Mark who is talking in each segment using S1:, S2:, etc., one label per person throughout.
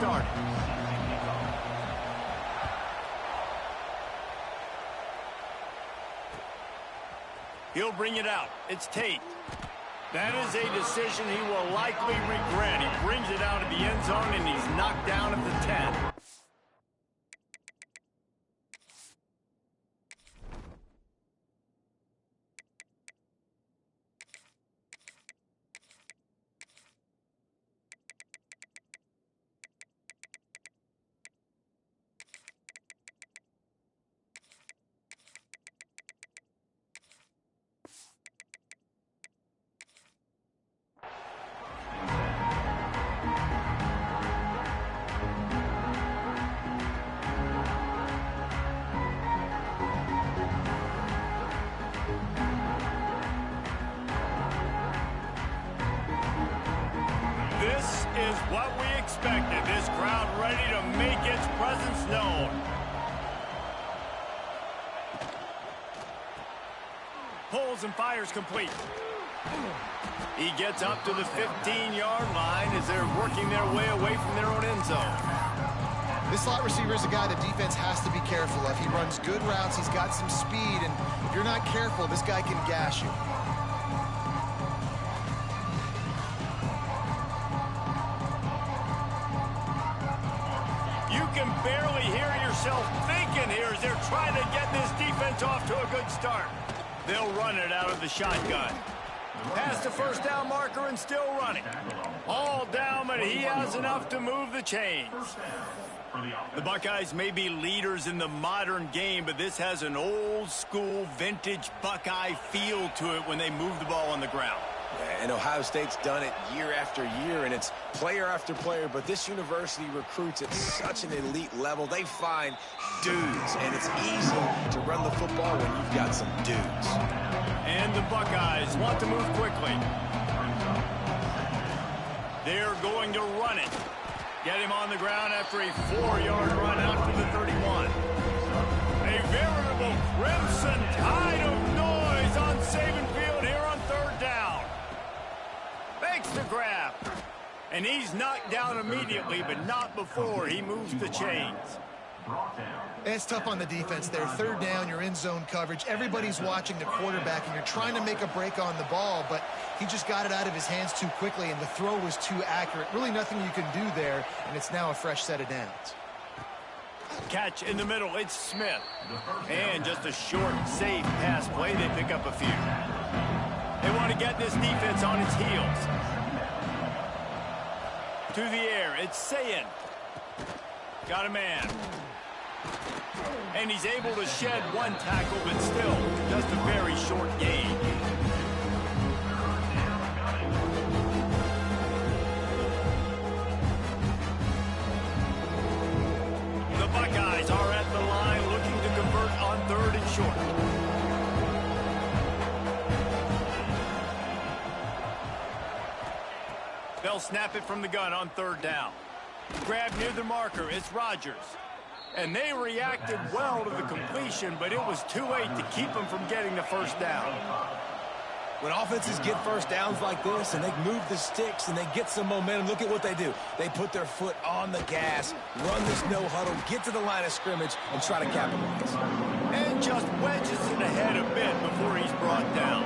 S1: started. He'll bring it out. It's Tate. That is a decision he will likely regret. He brings it out of the end zone, and he's knocked down at the 10. This is what we expected. This crowd ready to make its presence known. Pulls and fires complete. He gets up to the 15-yard line as they're working their way away from their own end zone.
S2: This slot receiver is a guy the defense has to be careful of. He runs good routes. He's got some speed, and if you're not careful, this guy can gash you.
S1: You can barely hear yourself thinking here as they're trying to get this defense off to a good start. They'll run it out of the shotgun. Past the first down marker and still running. All down, but he has enough to move the chains. The Buckeyes may be leaders in the modern game, but this has an old-school, vintage Buckeye feel to it when they move the ball on the ground.
S3: Yeah, and Ohio State's done it year after year, and it's player after player, but this university recruits at such an elite level. They find dudes, and it's easy to run the football when you've got some dudes.
S1: And the Buckeyes want to move quickly. They're going to run it. Get him on the ground after a 4-yard run out to the 31. A veritable crimson tide of noise on Saban Field here on third down. Makes the grab. And he's knocked down immediately, but not before he moves the chains.
S2: It's tough on the defense there. Third down, you're in zone coverage. Everybody's watching the quarterback, and you're trying to make a break on the ball, but he just got it out of his hands too quickly, and the throw was too accurate. Really nothing you can do there, and it's now a fresh set of downs.
S1: Catch in the middle, it's Smith. And just a short, safe pass play, they pick up a few. They want to get this defense on its heels. To the air, it's Sayin. Got a man. And he's able to shed one tackle, but still just a very short gain. The Buckeyes are at the line looking to convert on third and short. They'll snap it from the gun on third down. Grab near the marker, it's Rodgers. And they reacted well to the completion, but it was too late to keep them from getting the first down.
S3: When offenses get first downs like this and they move the sticks and they get some momentum, look at what they do. They put their foot on the gas, run this no huddle, get to the line of scrimmage, and try to capitalize.
S1: And just wedges it ahead a bit before he's brought down.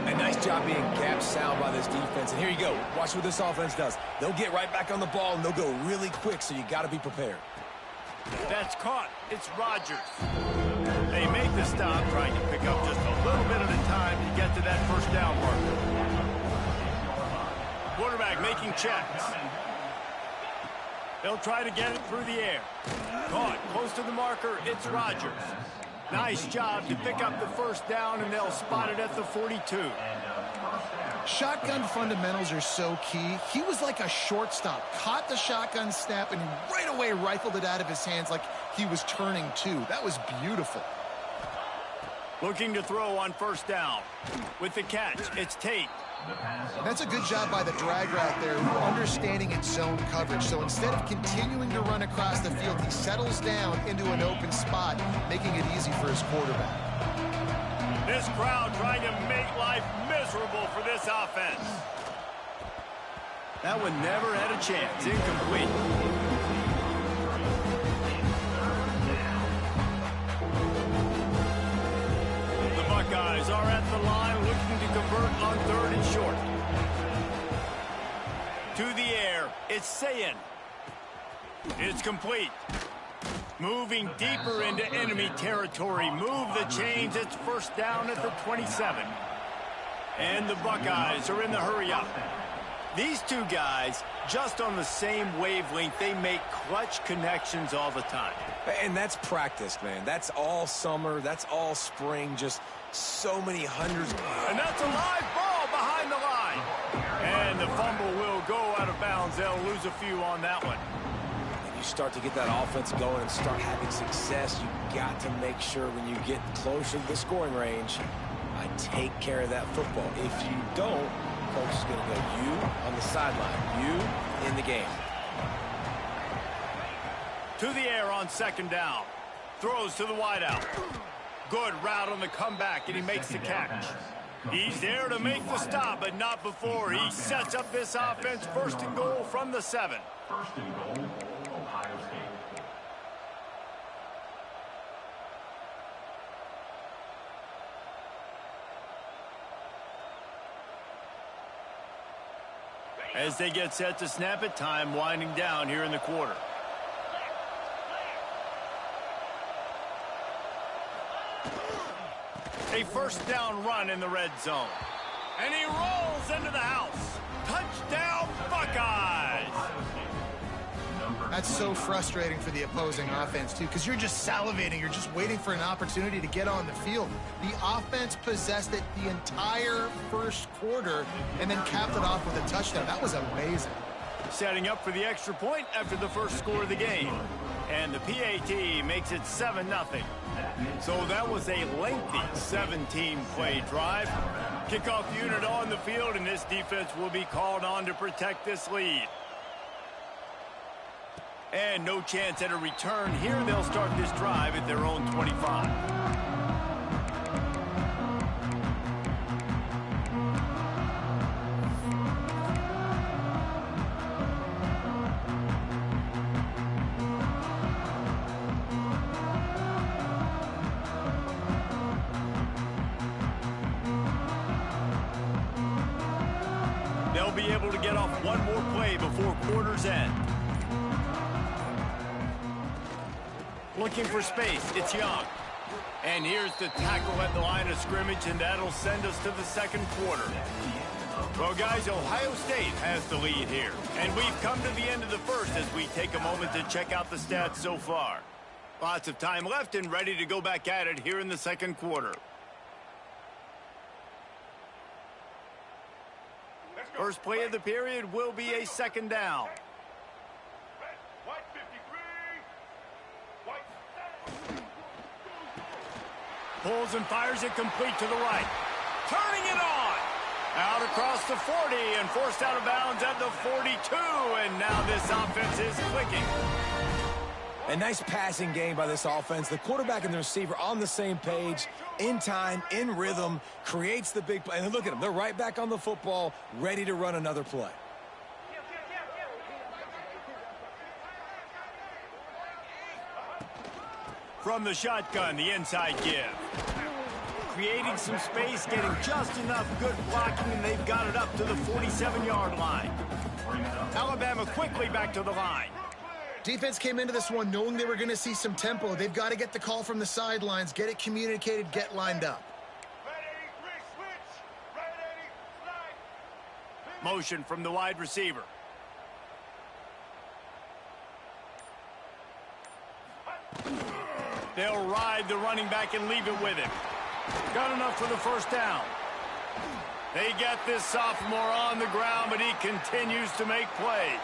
S3: A nice job being gapped sound by this defense. And here you go. Watch what this offense does. They'll get right back on the ball, and they'll go really quick, so you got to be prepared.
S1: That's caught. It's Rodgers. They make the stop, trying to pick up just a little bit at a time to get to that first down marker. Quarterback making checks. They'll try to get it through the air. Caught close to the marker. It's Rodgers. Nice job to pick up the first down, and they'll spot it at the 42.
S2: Shotgun fundamentals are so key. He was like a shortstop, caught the shotgun snap, and right away rifled it out of his hands like he was turning too. That was beautiful.
S1: Looking to throw on first down. With the catch, it's Tate.
S2: That's a good job by the drag route there, understanding its zone coverage. So instead of continuing to run across the field, he settles down into an open spot, making it easy for his quarterback.
S1: This crowd trying to make life miserable for this offense. That one never had a chance. Incomplete. The Buckeyes are at the line looking to convert on 3rd and short. To the air. It's Sayin. It's complete. Moving deeper into enemy territory. Move the chains. It's 1st down at the 27. And the Buckeyes are in the hurry up. These two guys, just on the same wavelength, they make clutch connections all the time.
S3: And that's practice, man. That's all summer. That's all spring. Just so many hundreds.
S1: And that's a live ball behind the line. And the fumble will go out of bounds. They'll lose a few on that one.
S3: If you start to get that offense going and start having success, you got to make sure when you get closer to the scoring range, I take care of that football. If you don't, coach is going to go you on the sideline, you in the game.
S1: To the air on 2nd down. Throws to the wideout. Good route on the comeback, and he makes the catch. He's there to make the stop, but not before. He sets up this offense 1st and goal from the 7.
S4: 1st and goal, Ohio State.
S1: As they get set to snap it, time winding down here in the quarter. A 1st down run in the red zone. And he rolls into the house. Touchdown, Buckeyes!
S2: That's so frustrating for the opposing offense, too, because you're just salivating. You're just waiting for an opportunity to get on the field. The offense possessed it the entire 1st quarter and then capped it off with a touchdown. That was amazing.
S1: Setting up for the extra point after the 1st score of the game. And the PAT makes it 7-0. So that was a lengthy 17-play drive. Kickoff unit on the field, and this defense will be called on to protect this lead. And no chance at a return here. They'll start this drive at their own 25. They'll be able to get off one more play before quarter's end. Looking for space, it's Young. And here's the tackle at the line of scrimmage, and that'll send us to the 2nd quarter. Well, guys, Ohio State has the lead here. And we've come to the end of the 1st as we take a moment to check out the stats so far. Lots of time left and ready to go back at it here in the 2nd quarter. First play of the period will be a 2nd down. Pulls and fires it complete to the right. Turning it on. Out across the 40 and forced out of bounds at the 42. And now this offense is clicking.
S3: A nice passing game by this offense. The quarterback and the receiver on the same page, in time, in rhythm, creates the big play. And look at them. They're right back on the football, ready to run another play.
S1: From the shotgun, the inside give. Creating some space, getting just enough good blocking, and they've got it up to the 47-yard line. Alabama quickly back to the line.
S2: Defense came into this one knowing they were going to see some tempo. They've got to get the call from the sidelines, get it communicated, get lined up.
S1: Motion from the wide receiver. They'll ride the running back and leave it with him. Got enough for the 1st down. They get this sophomore on the ground, but he continues to make plays.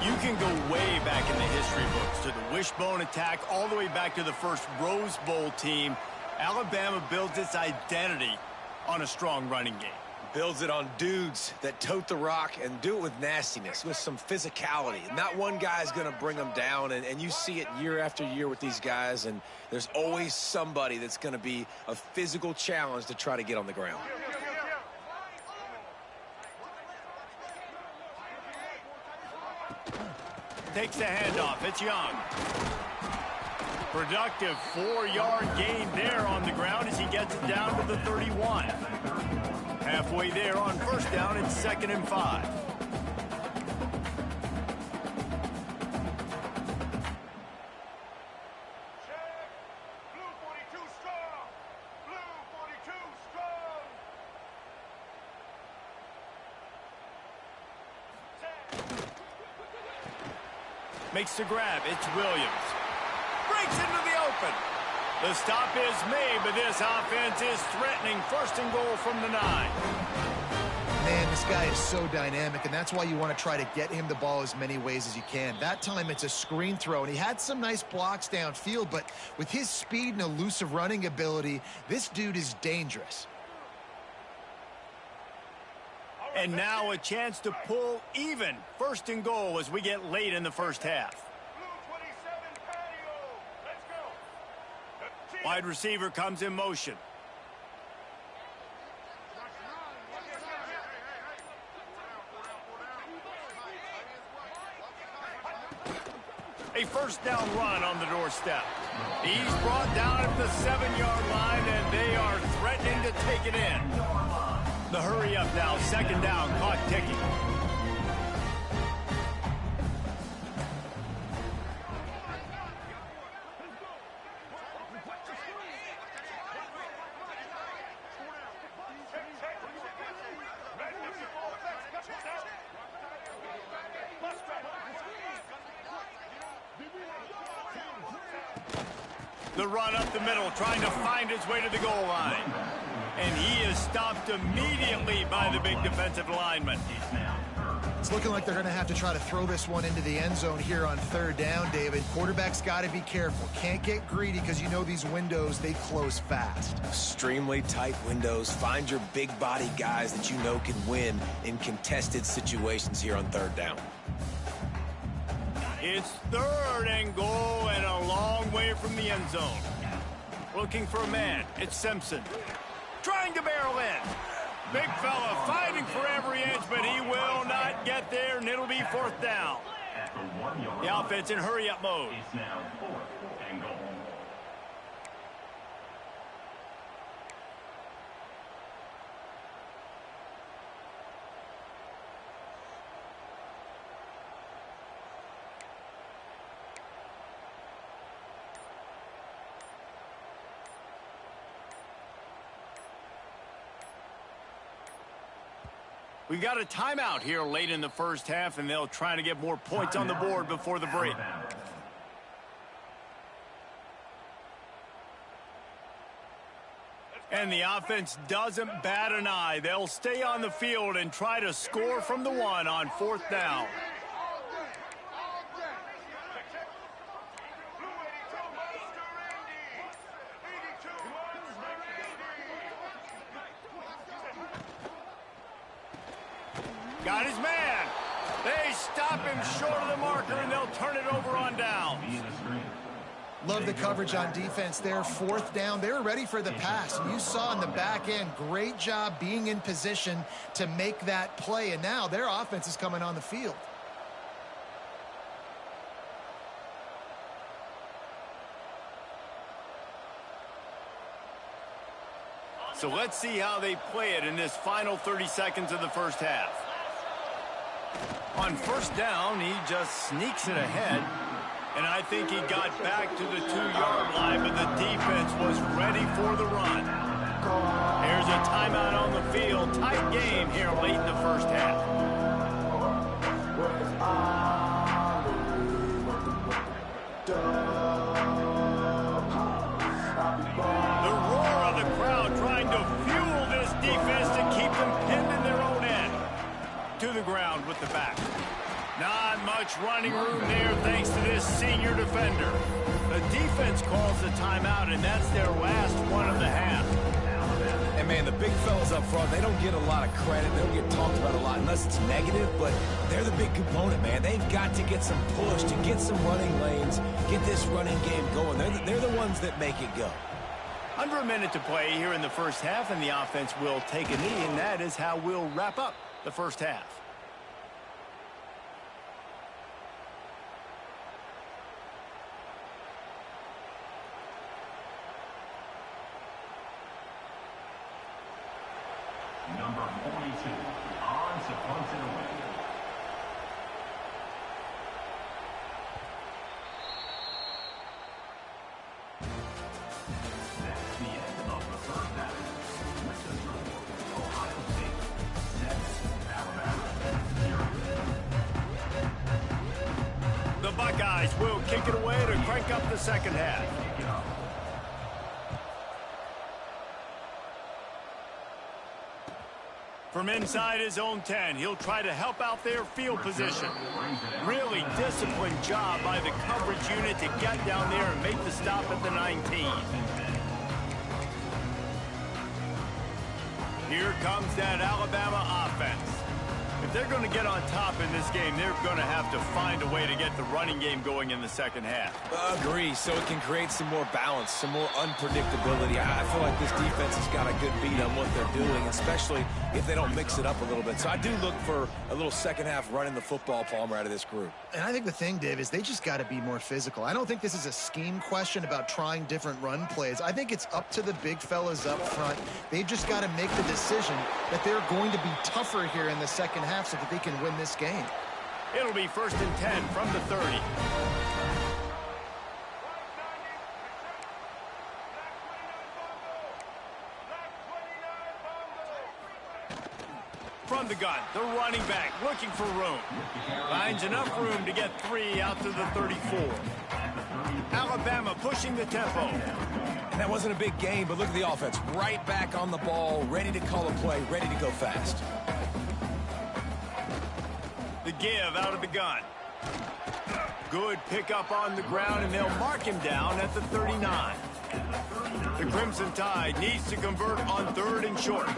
S1: You can go way back in the history books to the wishbone attack, all the way back to the first Rose Bowl team. Alabama builds its identity on a strong running game.
S3: Builds it on dudes that tote the rock and do it with nastiness, with some physicality. Not one guy's going to bring them down, and you see it year after year with these guys, and there's always somebody that's going to be a physical challenge to try to get on the ground.
S1: Takes the handoff. It's Young. Productive 4-yard gain there on the ground as he gets it down to the 31. Halfway there on first down, it's 2nd and 5. Makes the grab. It's Williams. Breaks into the open. The stop is made, but this offense is threatening. 1st and goal from the 9.
S2: Man, this guy is so dynamic, and that's why you want to try to get him the ball as many ways as you can. That time it's a screen throw, and he had some nice blocks downfield, but with his speed and elusive running ability, this dude is dangerous.
S1: And now a chance to pull even. 1st and goal as we get late in the first half. Wide receiver comes in motion. A 1st down run on the doorstep. He's brought down at the 7-yard line, and they are threatening to take it in. The hurry up now, 2nd down, clock ticking. The run up the middle, trying to find his way to the goal line. And he is stopped immediately by the big defensive lineman.
S2: It's looking like they're going to have to try to throw this one into the end zone here on 3rd down, David. Quarterback's got to be careful. Can't get greedy because you know these windows, they close fast.
S3: Extremely tight windows. Find your big body guys that you know can win in contested situations here on 3rd down.
S1: It's 3rd and goal and a long way from the end zone. Looking for a man. It's Simpson. Trying to barrel in. Big fella fighting for every inch, but he will not get there, and it'll be 4th down. The offense in hurry-up mode.
S4: It's now 4th and goal.
S1: We got a timeout here late in the first half, and they'll try to get more points on the board before the break. And the offense doesn't bat an eye. They'll stay on the field and try to score from the 1 on 4th down. Got his man. They stop him short of the marker, and they'll turn it over on downs.
S2: Love the coverage on defense there. 4th down. They were ready for the pass. And you saw in the back end, great job being in position to make that play. And now their offense is coming on the field.
S1: So let's see how they play it in this final 30 seconds of the first half. On 1st down, he just sneaks it ahead. And I think he got back to the 2-yard line, but the defense was ready for the run. Here's a timeout on the field. Tight game here late in the first half. The roar of the crowd trying to fuel this defense to keep them pinned in their own end. To the ground with the back. Not much running room there thanks to this senior defender. The defense calls the timeout, and that's their last one of the half.
S3: And, man, the big fellas up front, they don't get a lot of credit. They don't get talked about a lot unless it's negative, but they're the big component, man. They've got to get some push, to get some running lanes, get this running game going. They're the ones that make it go.
S1: Under a minute to play here in the first half, and the offense will take a knee, and that is how we'll wrap up the first half.
S4: On to punt it away. That's the end of the first half. With the score, Ohio State 7, Alabama 0.
S1: The Buckeyes will kick it away to crank up the second half. From inside his own 10, he'll try to help out their field position. Really disciplined job by the coverage unit to get down there and make the stop at the 19. Here comes that Alabama offense. If they're going to get on top in this game, they're going to have to find a way to get the running game going in the second half.
S3: Agree, so it can create some more balance, some more unpredictability. I feel like this defense has got a good beat on what they're doing, especially if they don't mix it up a little bit. So I do look for a little second half running the football, Palmer, out of this group.
S2: And I think the thing, Dave, is they just got to be more physical. I don't think this is a scheme question about trying different run plays. I think it's up to the big fellas up front. They've just got to make the decision that they're going to be tougher here in the second half so that they can win this game.
S1: It'll be 1st and 10 from the 30. From the gun, the running back looking for room. Finds enough room to get 3 out to the 34. Alabama pushing the tempo.
S3: And that wasn't a big game, but look at the offense. Right back on the ball, ready to call a play, ready to go fast.
S1: The give out of the gun. Good pickup on the ground, and they'll mark him down at the 39. The Crimson Tide needs to convert on 3rd and short.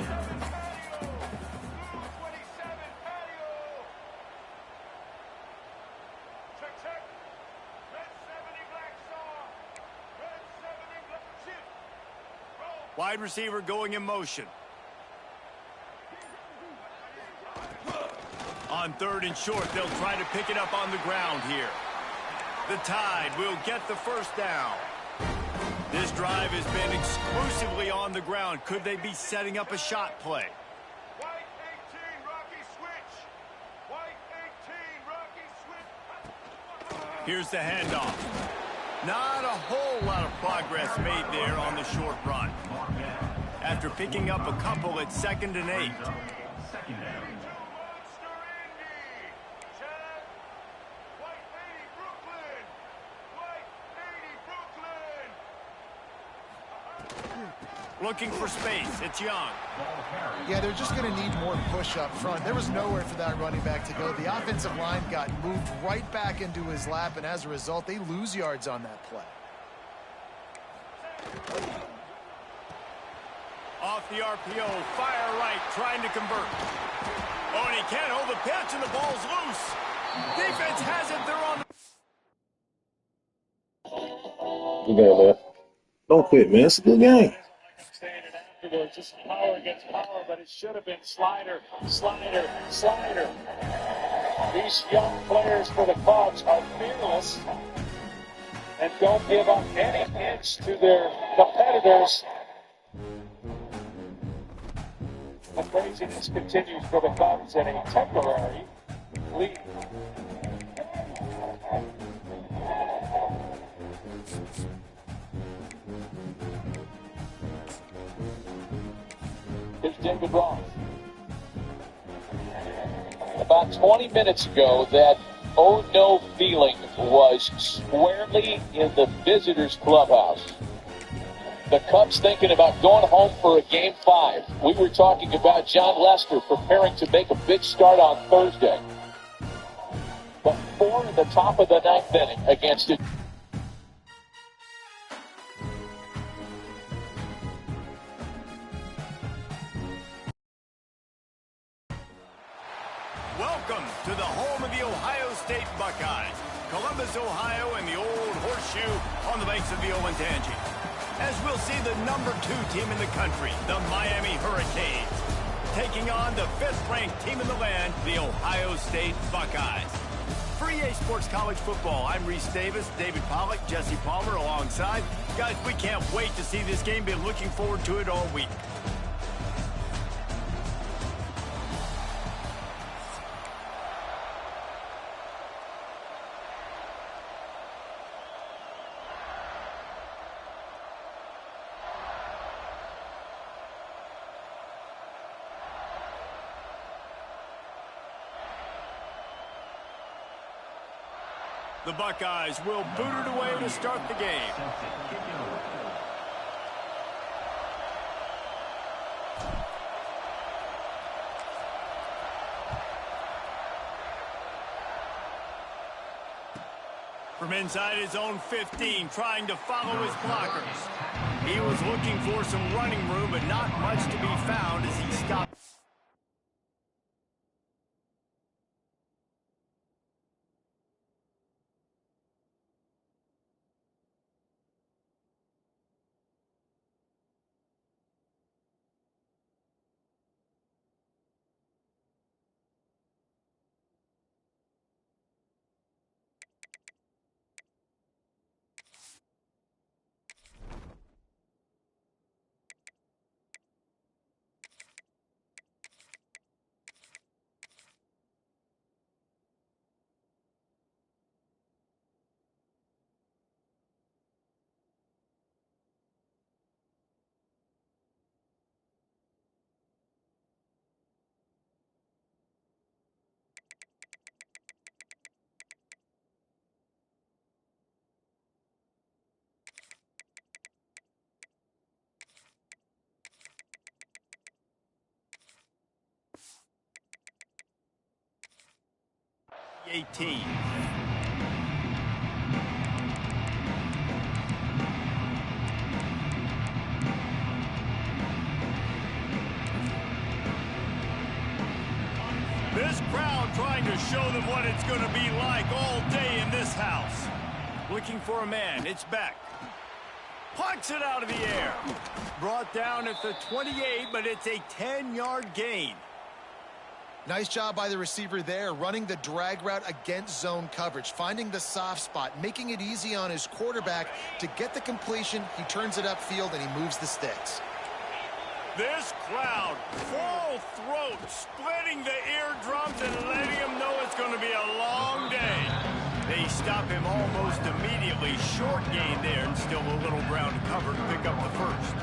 S1: Wide receiver going in motion. On 3rd and short, they'll try to pick it up on the ground here. The Tide will get the first down. This drive has been exclusively on the ground. Could they be setting up a shot play?
S5: White 18, Rocky switch. White 18, Rocky switch.
S1: Here's the handoff. Not a whole lot of progress made there on the short run. After picking up a couple at 2nd and 8. Looking for space. It's Young.
S2: Yeah, they're just going to need more push up front. There was nowhere for that running back to go. The offensive line got moved right back into his lap, and as a result, they lose yards on that play.
S1: Off the RPO, fire right, trying to convert. Oh, and he can't hold the pitch, and the ball's loose. Defense has it. They're on the...
S6: Good game, man. Don't quit, man. It's a good game.
S7: Afterwards, this is power against power, but it should have been slider, slider, slider. These young players for the Cubs are fearless and don't give up any inch to their competitors. The craziness continues for the Cubs in a temporary lead. Here's David Ross. About 20 minutes ago, that oh no feeling was squarely in the visitors' clubhouse. The Cubs thinking about going home for a Game 5. We were talking about John Lester preparing to make a big start on Thursday. But 4 in the top of the 9th inning against it.
S1: Welcome to the home of the Ohio State Buckeyes. Columbus, Ohio, and the old horseshoe on the banks of the Olentangy. As we'll see the number 2 team in the country, the Miami Hurricanes, taking on the 5th-ranked team in the land, the Ohio State Buckeyes. For EA Sports College Football, I'm Reese Davis, David Pollack, Jesse Palmer alongside. Guys, we can't wait to see this game. Been looking forward to it all week. The Buckeyes will boot it away to start the game. From inside his own 15, trying to follow his blockers. He was looking for some running room, but not much to be found as he stopped. This crowd trying to show them what it's going to be like all day in this house. Looking for a man. It's Beck. Punts it out of the air. Brought down at the 28, but it's a 10-yard gain.
S2: Nice job by the receiver there, running the drag route against zone coverage, finding the soft spot, making it easy on his quarterback to get the completion. He turns it upfield, and he moves the sticks.
S1: This crowd, full throat, splitting the eardrums and letting him know it's going to be a long day. They stop him almost immediately. Short gain there, and still a little ground to cover to pick up the first.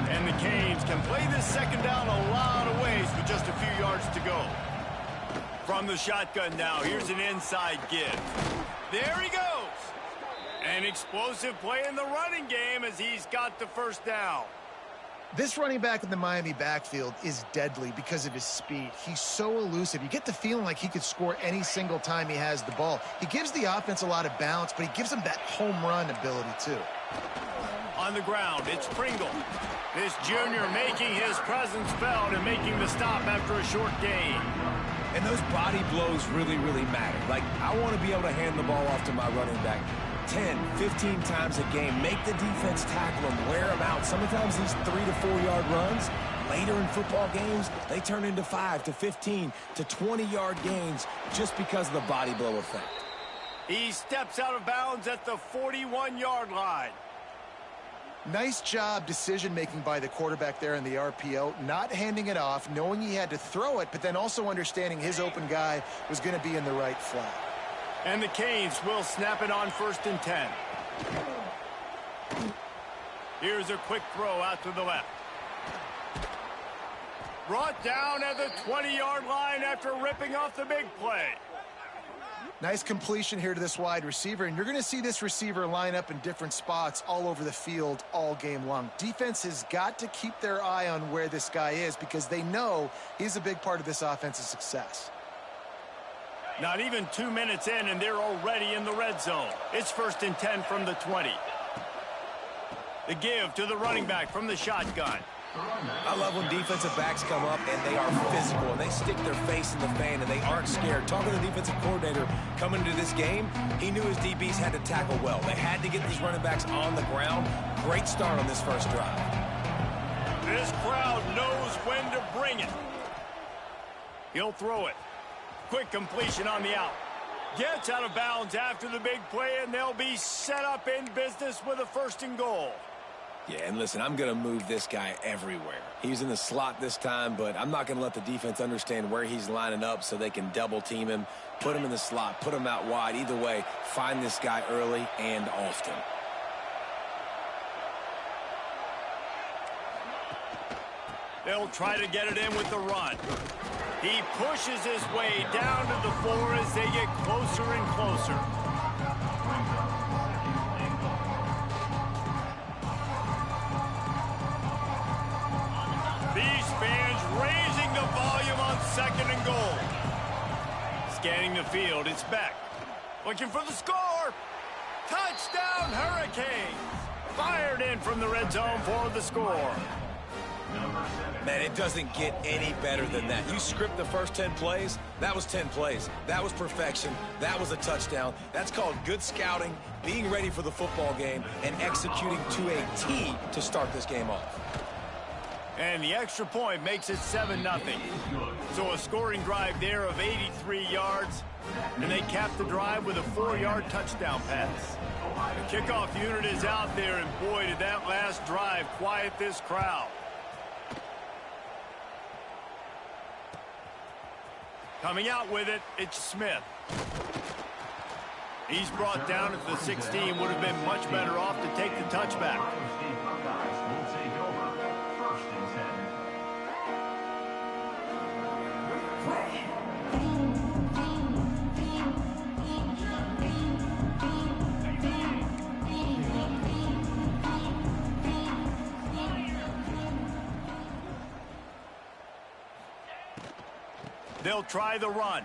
S1: And the Canes can play this second down a lot of ways with just a few yards to go. From the shotgun now, here's an inside give. There he goes. An explosive play in the running game as he's got the first down.
S2: This running back in the Miami backfield is deadly because of his speed. He's so elusive. You get the feeling like he could score any single time he has the ball. He gives the offense a lot of balance, but he gives them that home run ability too.
S1: On the ground, it's Pringle. This junior making his presence felt and making the stop after a short gain.
S3: And those body blows really, really matter. Like, I want to be able to hand the ball off to my running back 10, 15 times a game. Make the defense tackle him, wear him out. Sometimes these 3 to 4 yard runs, later in football games, they turn into 5 to 15 to 20 yard gains just because of the body blow effect.
S1: He steps out of bounds at the 41-yard line.
S2: Nice job decision-making by the quarterback there in the RPO, not handing it off, knowing he had to throw it, but then also understanding his open guy was going to be in the right flat.
S1: And the Canes will snap it on 1st and 10. Here's a quick throw out to the left. Brought down at the 20-yard line after ripping off the big play.
S2: Nice completion here to this wide receiver, and you're going to see this receiver line up in different spots all over the field all game long. Defense has got to keep their eye on where this guy is because they know he's a big part of this offense's success.
S1: Not even 2 minutes in, and they're already in the red zone. It's 1st and 10 from the 20. The give to the running back from the shotgun.
S3: I love when defensive backs come up and they are physical and they stick their face in the fan and they aren't scared. Talking to the defensive coordinator coming into this game, he knew his DBs had to tackle well. They had to get these running backs on the ground. Great start on this first drive.
S1: This crowd knows when to bring it. He'll throw it. Quick completion on the out. Gets out of bounds after the big play, and they'll be set up in business with a 1st and goal.
S3: Yeah, and listen, I'm going to move this guy everywhere. He's in the slot this time, but I'm not going to let the defense understand where he's lining up so they can double team him, put him in the slot, put him out wide. Either way, find this guy early and often.
S1: They'll try to get it in with the run. He pushes his way down to the 4 as they get closer and closer. second and goal. Scanning the field, it's Beck. Looking for the score. Touchdown, Hurricanes. Fired in from the red zone for the score.
S3: Man, it doesn't get any better than that. You script the first 10 plays, that was 10 plays. That was perfection. That was a touchdown. That's called good scouting, being ready for the football game, and executing to a T to start this game off.
S1: And the extra point makes it 7-0. So a scoring drive there of 83 yards, and they cap the drive with a 4-yard touchdown pass. The kickoff unit is out there, and boy, did that last drive quiet this crowd. Coming out with it, it's Smith. He's brought down at the 16. Would have been much better off to take the touchback. They'll try the run.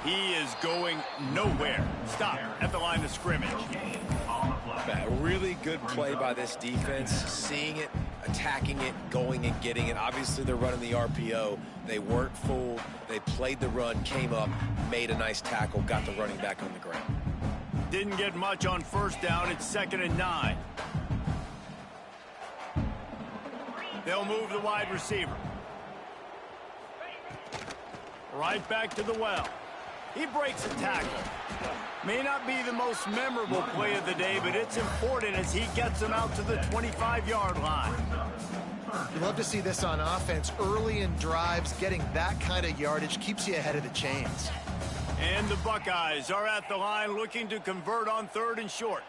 S1: He is going nowhere. Stop at the line of scrimmage.
S3: A really good play by this defense, seeing it, attacking it, going and getting it. Obviously, they're running the RPO. They weren't fooled. They played the run, came up, made a nice tackle, got the running back on the ground.
S1: Didn't get much on first down. It's 2nd and 9. They'll move the wide receiver. Right back to the well. He breaks a tackle. May not be the most memorable play of the day, but it's important as he gets them out to the 25-yard line.
S2: You love to see this on offense. Early in drives, getting that kind of yardage keeps you ahead of the chains.
S1: And the Buckeyes are at the line looking to convert on 3rd and short.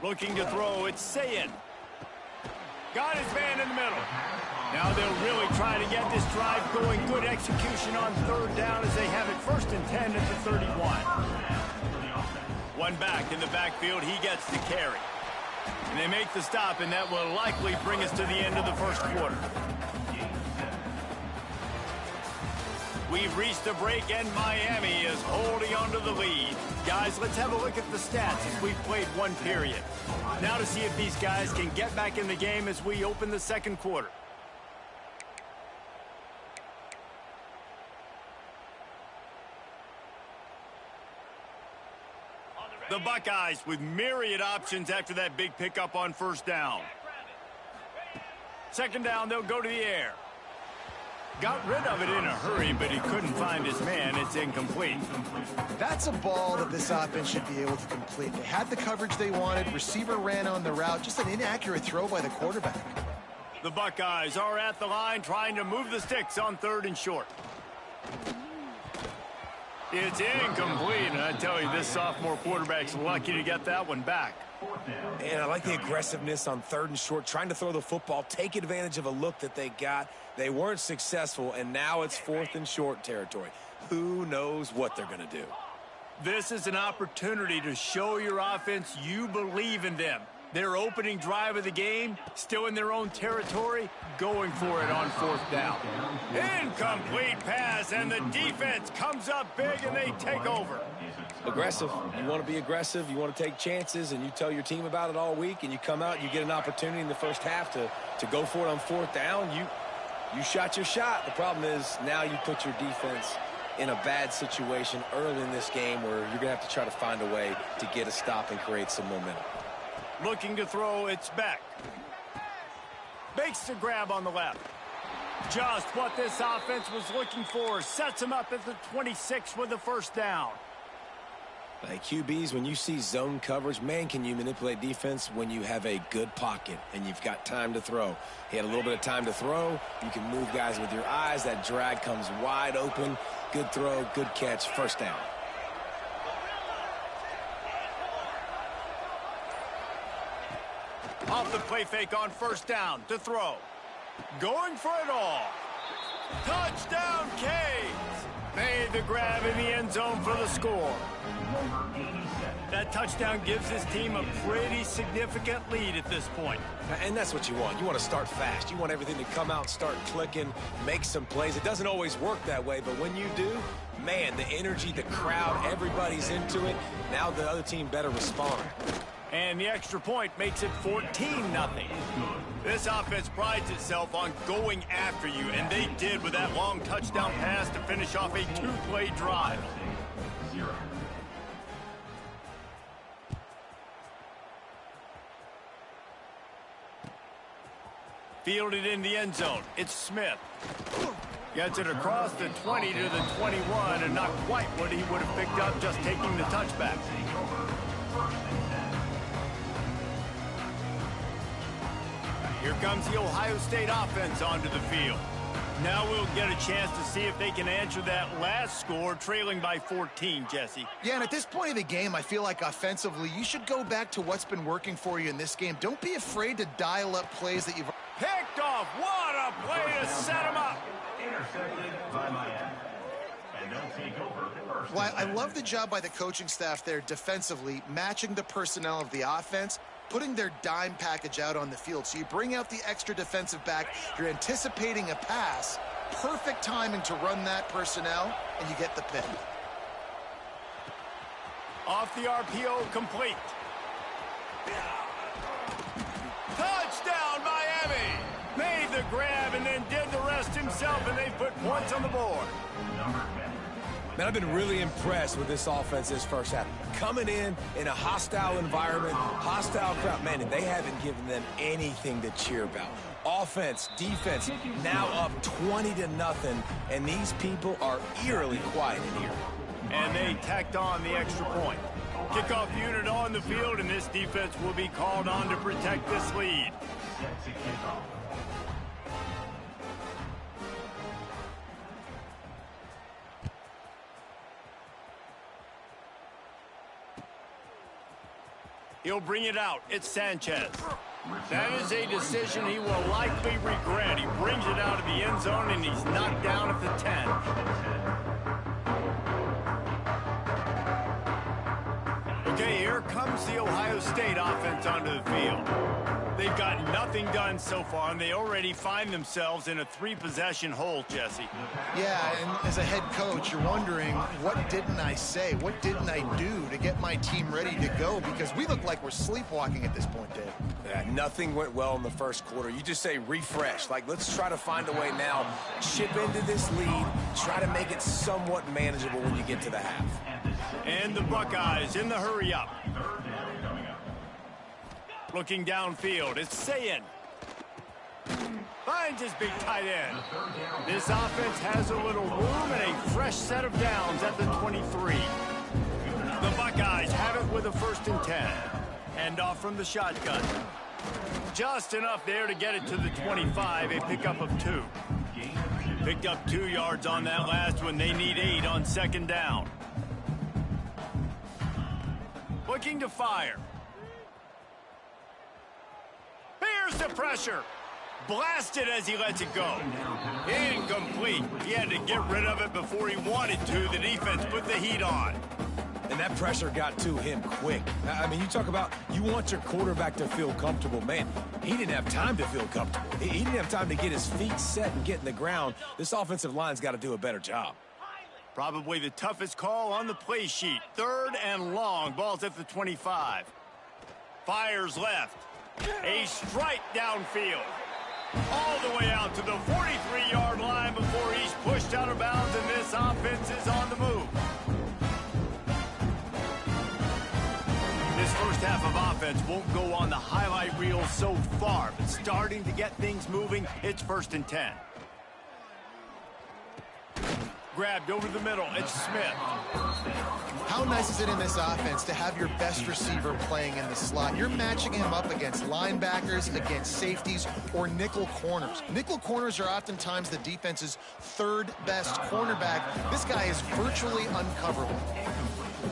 S1: Looking to throw, it's Sayin. Got his man in the middle. Now they'll really try to get this drive going. Good execution on 3rd down as they have it 1st and 10 at the 31. One back in the backfield. He gets the carry. And they make the stop, and that will likely bring us to the end of the first quarter. We've reached a break, and Miami is holding on to the lead. Guys, let's have a look at the stats as we've played one period. Now to see if these guys can get back in the game as we open the second quarter. The Buckeyes with myriad options after that big pickup on 1st down. 2nd down, they'll go to the air. Got rid of it in a hurry, but he couldn't find his man. It's incomplete.
S2: That's a ball that this offense should be able to complete. They had the coverage they wanted. Receiver ran on the route. Just an inaccurate throw by the quarterback.
S1: The Buckeyes are at the line trying to move the sticks on 3rd and short. It's incomplete, and I tell you, this sophomore quarterback's lucky to get that one back.
S3: And I like the aggressiveness on 3rd and short, trying to throw the football, take advantage of a look that they got. They weren't successful, and now it's 4th and short territory. Who knows what they're going to do?
S1: This is an opportunity to show your offense you believe in them. Their opening drive of the game, still in their own territory, going for it on 4th down. Incomplete pass, and the defense comes up big, and they take over.
S3: Aggressive. You want to be aggressive, you want to take chances, and you tell your team about it all week, and you come out and you get an opportunity in the first half to go for it on 4th down. You shot your shot. The problem is now you put your defense in a bad situation early in this game where you're going to have to try to find a way to get a stop and create some momentum.
S1: Looking to throw, it's Beck. Makes the grab on the left. Just what this offense was looking for. Sets him up at the 26 with the 1st down.
S3: Like QBs, when you see zone coverage, man, can you manipulate defense when you have a good pocket and you've got time to throw. He had a little bit of time to throw. You can move guys with your eyes. That drag comes wide open. Good throw, good catch, 1st down.
S1: Off the play fake on 1st down to throw. Going for it all. Touchdown, Canes. Made the grab in the end zone for the score. That That touchdown gives his team a pretty significant lead at this point.
S3: And that's what you want. You want to start fast. You want everything to come out and start clicking, make some plays. It doesn't always work that way, but when you do, man, the energy, the crowd, everybody's into it. Now the other team better respond.
S1: And the extra point makes it 14-0. This offense prides itself on going after you, and they did with that long touchdown pass to finish off a 2-play drive. Fielded in the end zone. It's Smith. Gets it across the 20 to the 21, and not quite what he would have picked up just taking the touchback. Here comes the Ohio State offense onto the field. Now we'll get a chance to see if they can answer that last score, trailing by 14, Jesse.
S2: Yeah, and at this point of the game, I feel like offensively, you should go back to what's been working for you in this game. Don't be afraid to dial up plays that you've...
S1: Picked off. What a play to set him up.
S4: Intercepted by Miami. And they'll take over first.
S2: Well, I love the job by the coaching staff there defensively, matching the personnel of the offense, putting their dime package out on the field. So you bring out the extra defensive back, you're anticipating a pass, perfect timing to run that personnel, and you get the pick.
S1: Off the RPO, complete. Touchdown, Miami! Made the grab and then did the rest himself, and they put points on the board.
S3: Man, I've been really impressed with this offense this first half. Coming in a hostile environment, hostile crowd, man, and they haven't given them anything to cheer about. Offense, defense, now up 20-0, and these people are eerily quiet in here.
S1: And they tacked on the extra point. Kickoff unit on the field, and this defense will be called on to protect this lead. He'll bring it out. It's Sanchez. That is a decision he will likely regret. He brings it out of the end zone, and he's knocked down at the 10. Okay, here comes the Ohio State offense onto the field. They've got nothing done so far, and they already find themselves in a 3-possession hole, Jesse.
S2: Yeah, and as a head coach, you're wondering, what didn't I say? What didn't I do to get my team ready to go? Because we look like we're sleepwalking at this point, Dave.
S3: Yeah, nothing went well in the first quarter. You just say refresh. Like, let's try to find a way now, chip into this lead, try to make it somewhat manageable when you get to the half.
S1: And the Buckeyes in the hurry-up. Looking downfield, it's Sayin. Finds his big tight end. This offense has a little room and a fresh set of downs at the 23. The Buckeyes have it with a 1st and 10. Hand off from the shotgun. Just enough there to get it to the 25, a pickup of 2. Picked up 2 yards on that last one. They need 8 on 2nd down. Looking to fire. Here's the pressure. Blasted as he lets it go. Incomplete. He had to get rid of it before he wanted to. The defense put the heat on.
S3: And that pressure got to him quick. I mean, you talk about you want your quarterback to feel comfortable. Man, he didn't have time to feel comfortable. He didn't have time to get his feet set and get in the ground. This offensive line's got to do a better job.
S1: Probably the toughest call on the play sheet. 3rd and long. Ball's at the 25. Fires left. A strike downfield. All the way out to the 43-yard line before he's pushed out of bounds, and this offense is on the move. This first half of offense won't go on the highlight reel so far, but starting to get things moving, it's 1st and 10. Grabbed over the middle, it's Smith.
S2: How nice is it in this offense to have your best receiver playing in the slot? You're matching him up against linebackers, against safeties, or nickel corners. Nickel corners are oftentimes the defense's 3rd best cornerback. This guy is virtually uncoverable.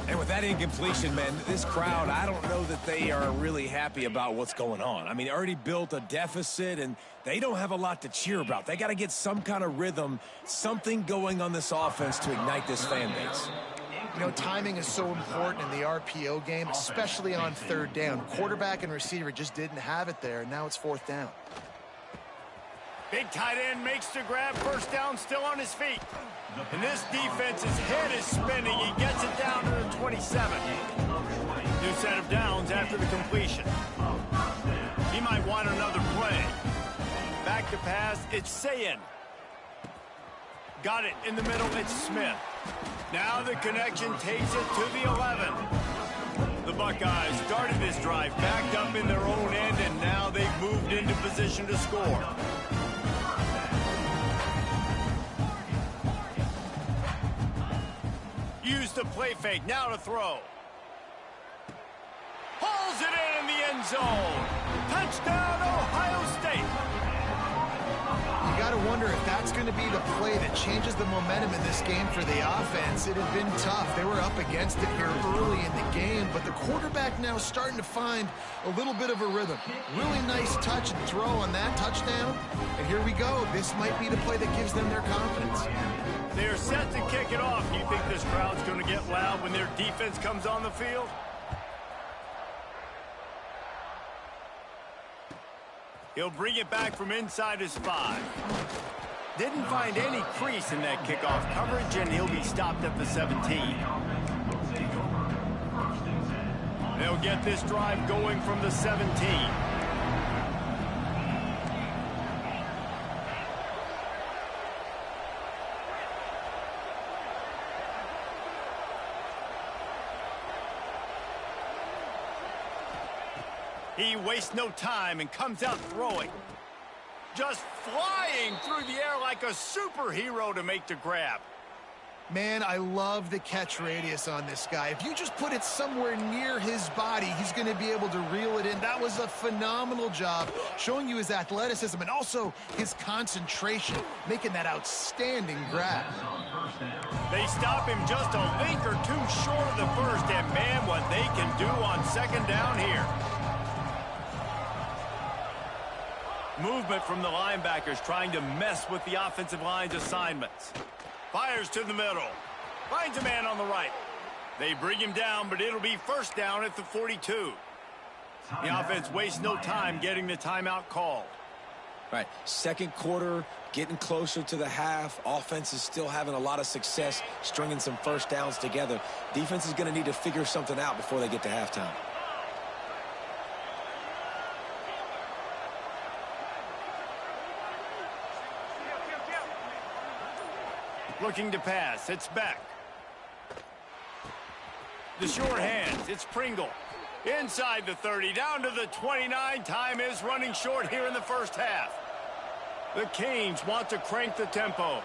S3: And with that incompletion, man, this crowd, I don't know that they are really happy about what's going on. I mean, already built a deficit, and they don't have a lot to cheer about. They got to get some kind of rhythm, something going on this offense to ignite this fan base.
S2: You know, timing is so important in the RPO game, especially on third down. Quarterback and receiver just didn't have it there, and now it's fourth down.
S1: Big tight end makes the grab, first down, still on his feet. And this defense's head is spinning. He gets it down to the 27. New set of downs after the completion. He might want another play. Back to pass, it's Sayin. Got it in the middle, it's Smith. Now the connection takes it to the 11. The Buckeyes started this drive backed up in their own end, and now they've moved into position to score. Use the play fake, now to throw. Pulls it in the end zone. Touchdown, Ohio State.
S2: You got to wonder if that's going to be the play that changes the momentum in this game for the offense. It had been tough. They were up against it here early in the game, but the quarterback now starting to find a little bit of a rhythm. Really nice touch and throw on that touchdown. And here we go. This might be the play that gives them their confidence.
S1: They're set to kick it off. Do you think this crowd's going to get loud when their defense comes on the field? He'll bring it back from inside his 5. Didn't find any crease in that kickoff coverage, and he'll be stopped at the 17. They'll get this drive going from the 17. He wastes no time and comes out throwing. Just flying through the air like a superhero to make the grab.
S2: Man, I love the catch radius on this guy. If you just put it somewhere near his body, he's going to be able to reel it in. That was a phenomenal job, showing you his athleticism and also his concentration, making that outstanding grab.
S1: They stop him just a link or two short of the first, and man, what they can do on second down here. Movement from the linebackers trying to mess with the offensive line's assignments. Fires to the middle. Finds a man on the right. They bring him down, but it'll be first down at the 42. The offense wastes no time getting the timeout called.
S3: Right, second quarter, getting closer to the half. Offense is still having a lot of success stringing some first downs together. Defense is going to need to figure something out before they get to halftime.
S1: Looking to pass, it's Beck. The short hands, it's Pringle. Inside the 30, down to the 29. Time is running short here in the first half. The Canes want to crank the tempo.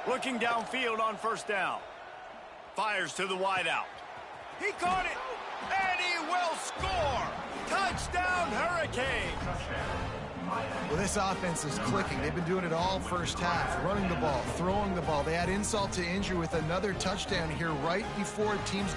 S1: Looking downfield on first down. Fires to the wideout. He caught it, and he will score. Touchdown, Hurricanes.
S2: Well, this offense is clicking. They've been doing it all first half, running the ball, throwing the ball. They had insult to injury with another touchdown here right before teams